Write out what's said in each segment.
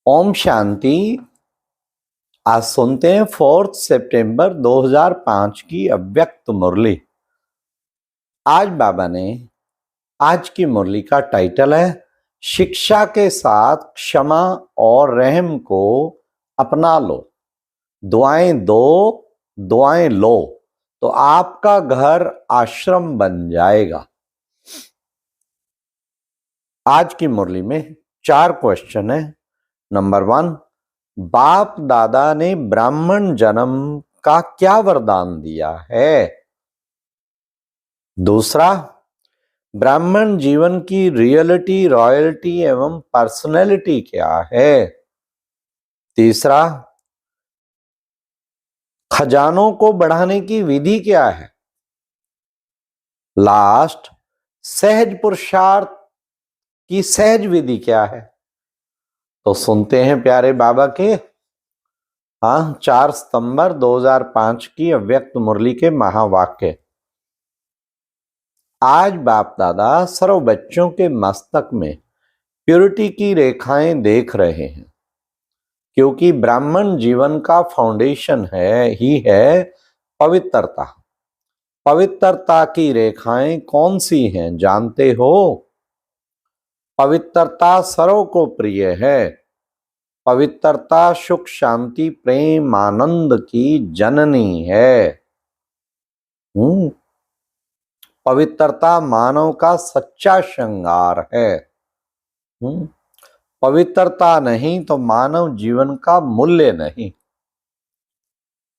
ओम शांति। आज सुनते हैं 4 सितंबर 2005 की अव्यक्त मुरली। आज बाबा ने आज की मुरली का टाइटल है शिक्षा के साथ क्षमा और रहम को अपना लो, दुआएं दो, दुआएं लो तो आपका घर आश्रम बन जाएगा। आज की मुरली में 4 क्वेश्चन है। नंबर 1, बाप दादा ने ब्राह्मण जन्म का क्या वरदान दिया है? दूसरा, ब्राह्मण जीवन की रियलिटी, रॉयल्टी एवं पर्सनैलिटी क्या है? तीसरा, खजानों को बढ़ाने की विधि क्या है? लास्ट, सहज पुरुषार्थ की सहज विधि क्या है? तो सुनते हैं प्यारे बाबा के 4 सितंबर 2005 की अव्यक्त मुरली के महावाक्य। आज बाप दादा सर्व बच्चों के मस्तक में प्योरिटी की रेखाएं देख रहे हैं, क्योंकि ब्राह्मण जीवन का फाउंडेशन है पवित्रता। पवित्रता की रेखाएं कौन सी हैं जानते हो? पवित्रता सर्व को प्रिय है। पवित्रता सुख शांति प्रेम आनंद की जननी है। पवित्रता मानव का सच्चा श्रृंगार है। पवित्रता नहीं तो मानव जीवन का मूल्य नहीं।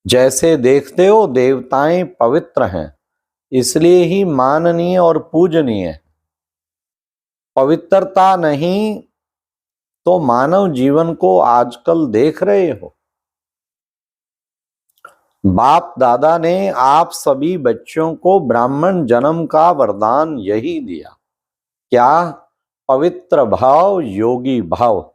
जैसे देखते हो देवताएं पवित्र हैं, इसलिए ही माननीय और पूजनीय है। पवित्रता नहीं तो मानव जीवन को आजकल देख रहे हो। बाप दादा ने आप सभी बच्चों को ब्राह्मण जन्म का वरदान यही दिया। क्या? पवित्र भाव, योगी भाव।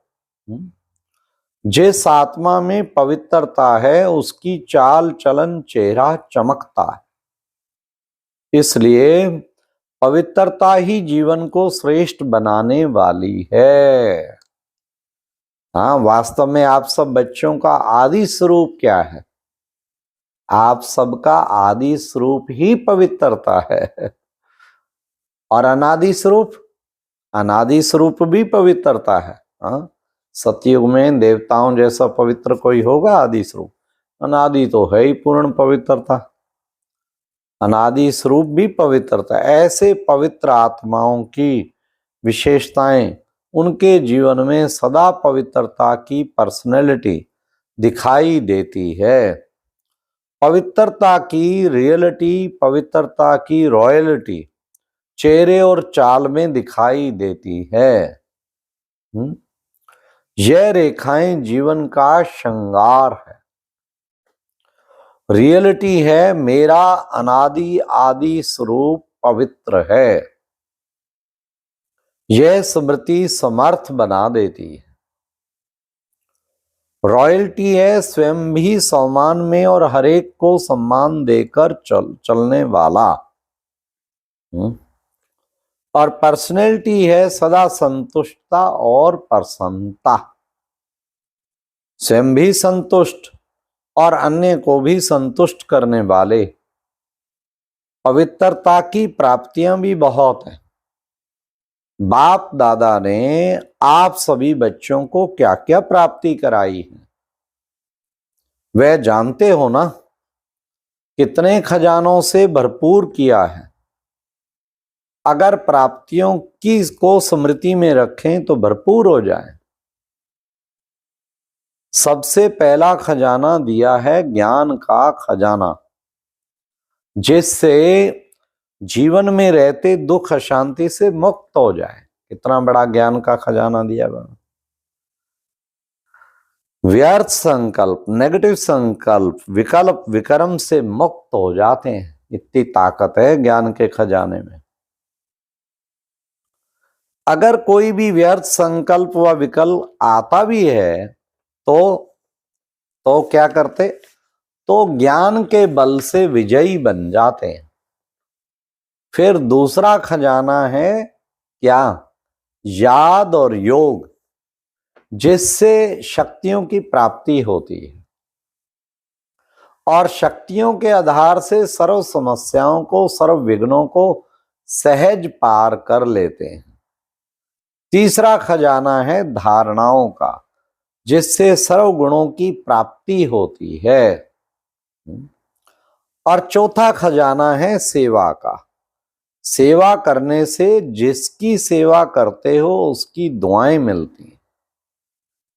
जिस आत्मा में पवित्रता है उसकी चाल चलन चेहरा चमकता है। इसलिए पवित्रता ही जीवन को श्रेष्ठ बनाने वाली है। वास्तव में आप सब बच्चों का आदि स्वरूप क्या है? आप सबका आदि स्वरूप ही पवित्रता है। और अनादि स्वरूप भी पवित्रता है। सतयुग में देवताओं जैसा पवित्र कोई होगा आदि स्वरूप? अनादि तो है ही पूर्ण पवित्रता। अनादि स्वरूप भी पवित्रता। ऐसे पवित्र आत्माओं की विशेषताएं, उनके जीवन में सदा पवित्रता की पर्सनैलिटी दिखाई देती है। पवित्रता की रियलिटी, पवित्रता की रॉयल्टी चेहरे और चाल में दिखाई देती है। यह रेखाएं जीवन का श्रृंगार है। रियलिटी है मेरा अनादि आदि स्वरूप पवित्र है। यह स्मृति समर्थ बना देती है। रॉयल्टी है स्वयं भी सम्मान में और हरेक को सम्मान देकर चलने वाला। और पर्सनैलिटी है सदा संतुष्टता और प्रसन्नता। स्वयं भी संतुष्ट और अन्य को भी संतुष्ट करने वाले। पवित्रता की प्राप्तियां भी बहुत हैं। बाप दादा ने आप सभी बच्चों को क्या क्या प्राप्ति कराई है वह जानते हो ना? कितने खजानों से भरपूर किया है। अगर प्राप्तियों की को स्मृति में रखें तो भरपूर हो जाए। सबसे पहला खजाना दिया है ज्ञान का खजाना, जिससे जीवन में रहते दुख अशांति से मुक्त हो जाए। कितना बड़ा ज्ञान का खजाना दिया बाबा। व्यर्थ संकल्प, नेगेटिव संकल्प, विकल्प विकर्म से मुक्त हो जाते हैं। इतनी ताकत है ज्ञान के खजाने में। अगर कोई भी व्यर्थ संकल्प व विकल्प आता भी है तो क्या करते? तो ज्ञान के बल से विजयी बन जाते हैं। फिर दूसरा खजाना है क्या? याद और योग। जिससे शक्तियों की प्राप्ति होती है और शक्तियों के आधार से सर्व समस्याओं को, सर्व विघ्नों को सहज पार कर लेते हैं। तीसरा खजाना है धारणाओं का, जिससे सर्व गुणों की प्राप्ति होती है। और चौथा खजाना है सेवा का। सेवा करने से जिसकी सेवा करते हो उसकी दुआएं मिलती हैं,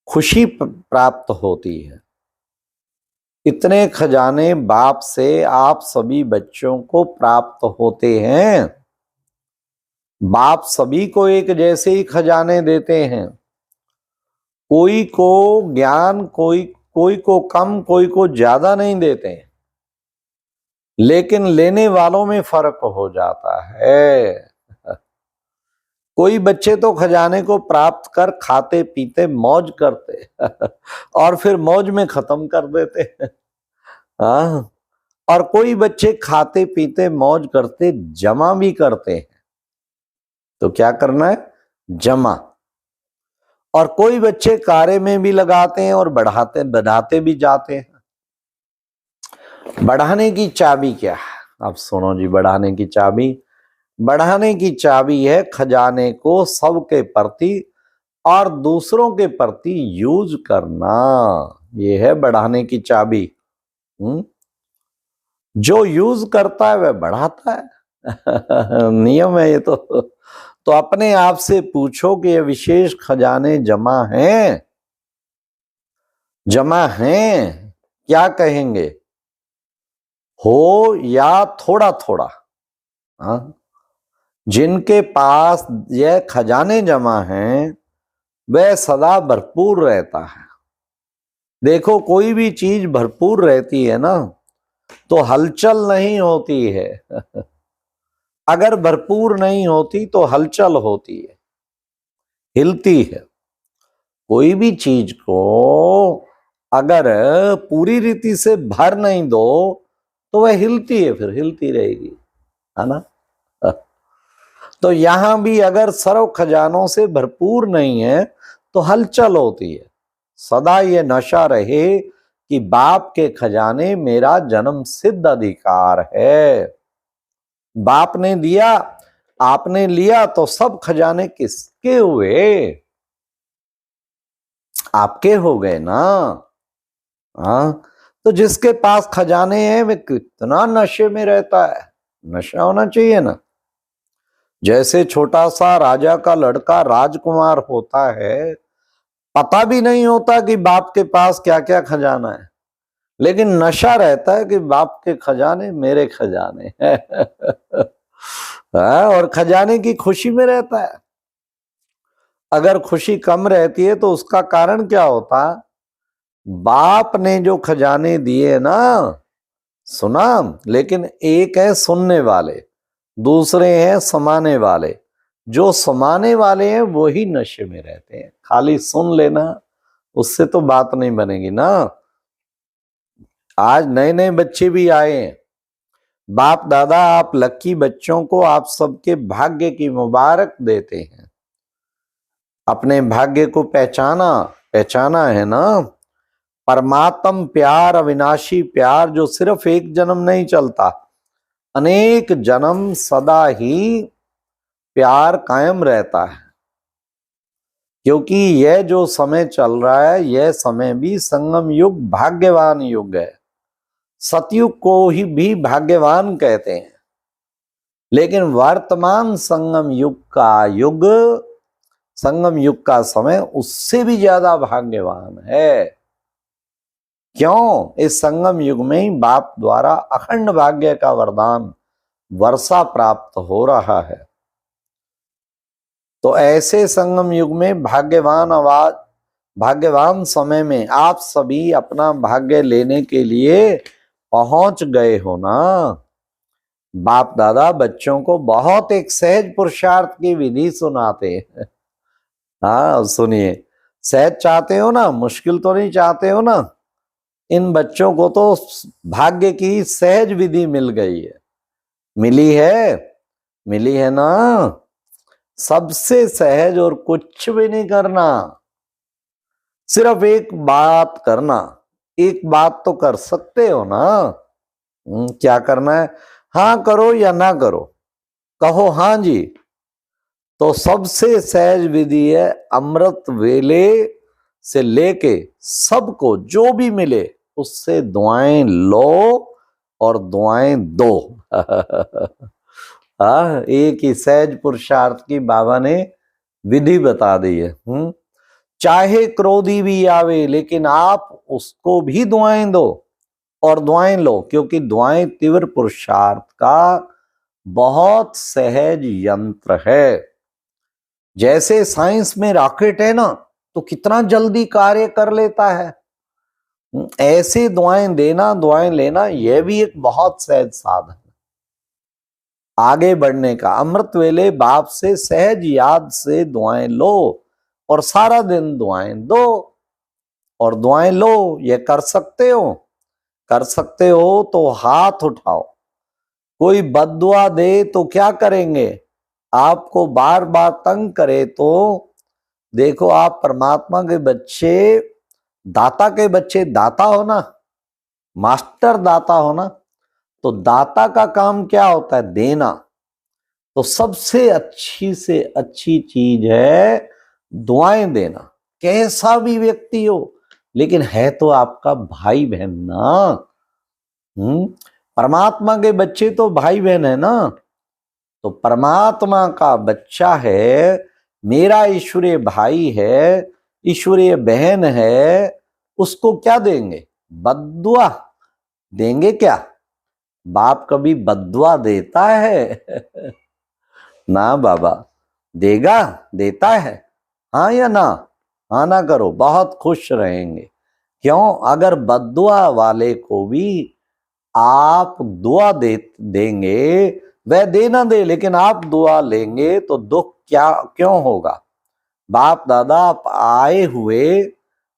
खुशी प्राप्त होती है। इतने खजाने बाप से आप सभी बच्चों को प्राप्त होते हैं। बाप सभी को एक जैसे ही खजाने देते हैं। कोई को ज्ञान, कोई को कम, कोई को ज्यादा नहीं देते हैं, लेकिन लेने वालों में फर्क हो जाता है। कोई बच्चे तो खजाने को प्राप्त कर खाते पीते मौज करते और फिर मौज में खत्म कर देते हैं। हाँ, और कोई बच्चे खाते पीते मौज करते जमा भी करते हैं। तो क्या करना है? जमा। और कोई बच्चे कार्य में भी लगाते हैं और बढ़ाते भी जाते हैं। बढ़ाने की चाबी क्या है? अब सुनो जी, बढ़ाने की चाबी। बढ़ाने की चाबी है खजाने को सबके प्रति और दूसरों के प्रति यूज करना। ये है बढ़ाने की चाबी। जो यूज करता है वह बढ़ाता है। नियम है ये तो अपने आप से पूछो कि ये विशेष खजाने जमा हैं? जमा हैं? क्या कहेंगे? हो या थोड़ा थोड़ा? हाँ, जिनके पास यह खजाने जमा हैं वह सदा भरपूर रहता है। देखो, कोई भी चीज भरपूर रहती है ना तो हलचल नहीं होती है। अगर भरपूर नहीं होती तो हलचल होती है, हिलती है। कोई भी चीज को अगर पूरी रीति से भर नहीं दो तो वह हिलती है, फिर हिलती रहेगी, है ना। तो यहां भी अगर सर्व खजानों से भरपूर नहीं है तो हलचल होती है। सदा ये नशा रहे कि बाप के खजाने मेरा जन्म सिद्ध अधिकार है। बाप ने दिया, आपने लिया, तो सब खजाने किसके हुए? आपके हो गए ना। हाँ, तो जिसके पास खजाने हैं वे कितना नशे में रहता है। नशा होना चाहिए ना। जैसे छोटा सा राजा का लड़का राजकुमार होता है, पता भी नहीं होता कि बाप के पास क्या क्या खजाना है, लेकिन नशा रहता है कि बाप के खजाने मेरे खजाने हैं। और खजाने की खुशी में रहता है। अगर खुशी कम रहती है तो उसका कारण क्या होता? बाप ने जो खजाने दिए ना, सुना, लेकिन एक है सुनने वाले, दूसरे हैं समाने वाले। जो समाने वाले हैं वो ही नशे में रहते हैं। खाली सुन लेना उससे तो बात नहीं बनेगी ना। आज नए नए बच्चे भी आए हैं। बाप दादा आप लक्की बच्चों को आप सबके भाग्य की मुबारक देते हैं। अपने भाग्य को पहचाना है ना। परमात्म प्यार, अविनाशी प्यार जो सिर्फ एक जन्म नहीं चलता, अनेक जन्म सदा ही प्यार कायम रहता है। क्योंकि यह जो समय चल रहा है यह समय भी संगम युग, भाग्यवान युग है। सतयुग को ही भी भाग्यवान कहते हैं, लेकिन वर्तमान संगम युग का समय उससे भी ज्यादा भाग्यवान है। क्यों? इस संगम युग में ही बाप द्वारा अखंड भाग्य का वरदान वर्षा प्राप्त हो रहा है। तो ऐसे संगम युग में भाग्यवान समय में आप सभी अपना भाग्य लेने के लिए पहुंच गए हो ना। बाप दादा बच्चों को बहुत एक सहज पुरुषार्थ की विधि सुनाते हैं। हाँ सुनिए, सहज चाहते हो ना, मुश्किल तो नहीं चाहते हो ना। इन बच्चों को तो भाग्य की सहज विधि मिल गई है। मिली है ना। सबसे सहज, और कुछ भी नहीं करना। सिर्फ एक बात करना, एक बात तो कर सकते हो ना। क्या करना है? हाँ करो या ना करो, कहो हाँ जी। तो सबसे सहज विधि है, अमृत वेले से लेके सबको जो भी मिले उससे दुआएं लो और दुआएं दो। हाँ, एक ही सहज पुरुषार्थ की बाबा ने विधि बता दी है। चाहे क्रोधी भी आवे लेकिन आप उसको भी दुआएं दो और दुआएं लो, क्योंकि दुआएं तीव्र पुरुषार्थ का बहुत सहज यंत्र है। जैसे साइंस में रॉकेट है ना, तो कितना जल्दी कार्य कर लेता है, ऐसे दुआएं देना दुआएं लेना यह भी एक बहुत सहज साधन आगे बढ़ने का। अमृत वेले बाप से सहज याद से दुआएं लो और सारा दिन दुआएं दो और दुआएं लो। ये कर सकते हो? कर सकते हो तो हाथ उठाओ। कोई बद्दुआ दे तो क्या करेंगे? आपको बार बार तंग करे तो देखो, आप परमात्मा के बच्चे, दाता के बच्चे, दाता हो ना, मास्टर दाता हो ना, तो दाता का काम क्या होता है? देना। तो सबसे अच्छी से अच्छी चीज है दुआएं देना, कैसा भी व्यक्ति हो, लेकिन है तो आपका भाई बहन ना। परमात्मा के बच्चे तो भाई बहन है ना। तो परमात्मा का बच्चा है, मेरा ईश्वरीय भाई है, ईश्वरीय बहन है, उसको क्या देंगे? बद्दुआ देंगे क्या? बाप कभी बद्दुआ देता है? ना बाबा। देगा? देता है? हाँ या ना? हाँ ना करो, बहुत खुश रहेंगे। क्यों? अगर बद्दुआ वाले को भी आप दुआ देंगे, वह दे ना दे, लेकिन आप दुआ लेंगे तो दुख क्या क्यों होगा? बाप दादा आप आए हुए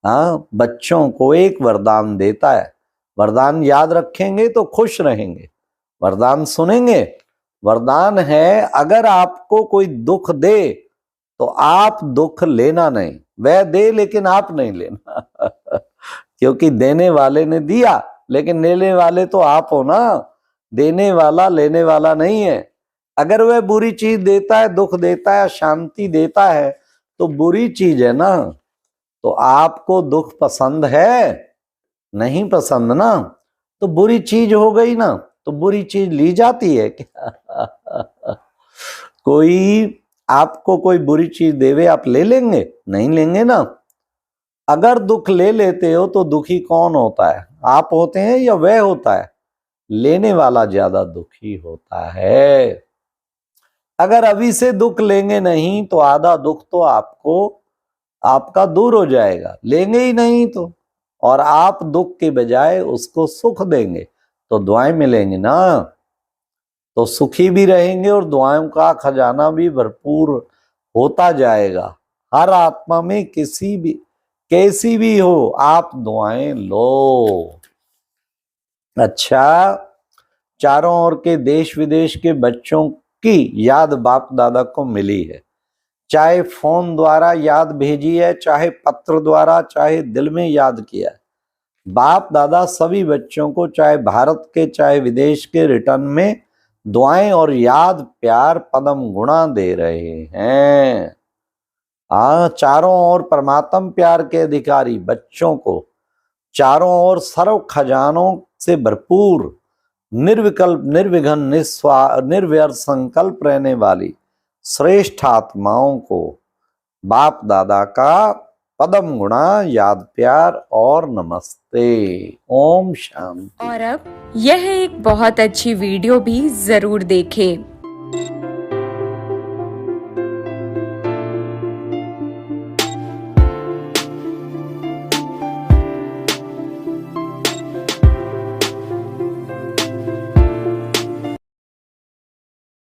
बच्चों को एक वरदान देता है, वरदान याद रखेंगे तो खुश रहेंगे, वरदान सुनेंगे। वरदान है, अगर आपको कोई दुख दे तो आप दुख लेना नहीं, वह दे लेकिन आप नहीं लेना। क्योंकि देने वाले ने दिया, लेकिन लेने वाले तो आप हो ना। देने वाला लेने वाला नहीं है। अगर वह बुरी चीज देता है, दुख देता है, शांति देता है, तो बुरी चीज है ना। तो आपको दुख पसंद है? नहीं पसंद ना, तो बुरी चीज हो गई ना। तो बुरी चीज ली जाती है क्या? कोई आपको कोई बुरी चीज देवे, आप ले लेंगे? नहीं लेंगे ना। अगर दुख ले लेते हो तो दुखी कौन होता है? आप होते हैं या वह होता है? लेने वाला ज्यादा दुखी होता है। अगर अभी से दुख लेंगे नहीं तो आधा दुख तो आपका दूर हो जाएगा। लेंगे ही नहीं तो, और आप दुख के बजाय उसको सुख देंगे तो दुआएं मिलेंगी ना। तो सुखी भी रहेंगे और दुआओं का खजाना भी भरपूर होता जाएगा। हर आत्मा में कैसी भी हो, आप दुआएं लो। अच्छा, चारों ओर के देश विदेश के बच्चों की याद बाप दादा को मिली है। चाहे फोन द्वारा याद भेजी है, चाहे पत्र द्वारा, चाहे दिल में याद किया है। बाप दादा सभी बच्चों को, चाहे भारत के चाहे विदेश के, रिटर्न में दुआएं और याद प्यार पदम गुणा दे रहे हैं। चारों ओर परमात्म प्यार के अधिकारी बच्चों को चारों ओर सर्व खजानों से भरपूर, निर्विकल्प, निर्विघ्न, निर्व्यर्थ संकल्प रहने वाली श्रेष्ठ आत्माओं को बाप दादा का पदम गुणा याद प्यार और नमस्ते। ओम शांति। और अब यह एक बहुत अच्छी वीडियो भी जरूर देखें।